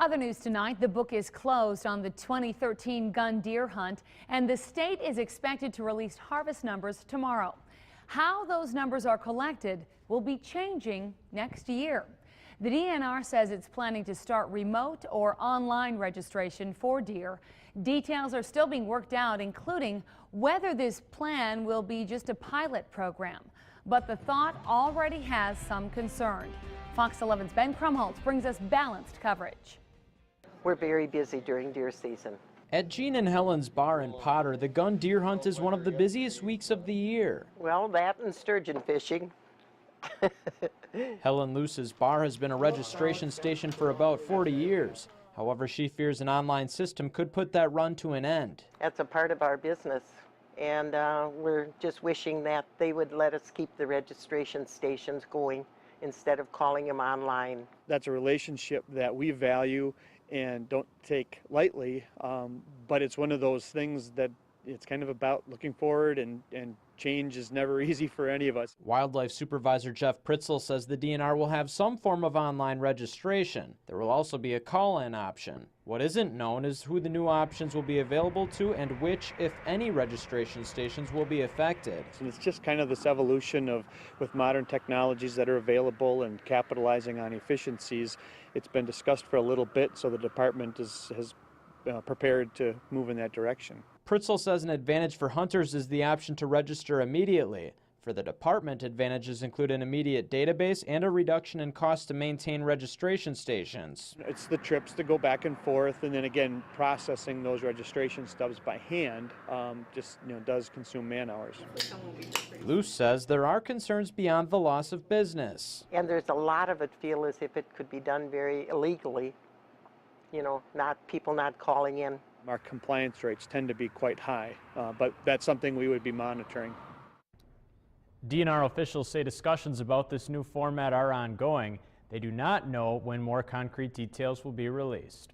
Other news tonight, the book is closed on the 2013 gun deer hunt, and the state is expected to release harvest numbers tomorrow. How those numbers are collected will be changing next year. The DNR says it's planning to start remote or online registration for deer. Details are still being worked out, including whether this plan will be just a pilot program. But the thought already has some concern. Fox 11's Ben Krumholtz brings us balanced coverage. We're very busy during deer season. At Jean and Helen's bar in Potter, the gun deer hunt is one of the busiest weeks of the year. Well, that and sturgeon fishing. Helen Luce's bar has been a registration station for about 40 years. However, she fears an online system could put that run to an end. That's a part of our business, and we're just wishing that they would let us keep the registration stations going instead of calling them online. That's a relationship that we value and don't take lightly, but it's one of those things that it's kind of about looking forward, and change is never easy for any of us. Wildlife Supervisor Jeff Pritzel says the DNR will have some form of online registration. There will also be a call-in option. What isn't known is who the new options will be available to and which, if any, registration stations will be affected. So it's just kind of this evolution of, with modern technologies that are available and capitalizing on efficiencies. It's been discussed for a little bit, so the department has prepared to move in that direction. Pritzel says an advantage for hunters is the option to register immediately. For the department, advantages include an immediate database and a reduction in cost to maintain registration stations. It's the trips to go back and forth, and then again processing those registration stubs by hand does consume man hours. Luce says there are concerns beyond the loss of business. And there's a lot of it feel as if it could be done very illegally. People not calling in. Our compliance rates tend to be quite high, but that's something we would be monitoring. DNR officials say discussions about this new format are ongoing. They do not know when more concrete details will be released.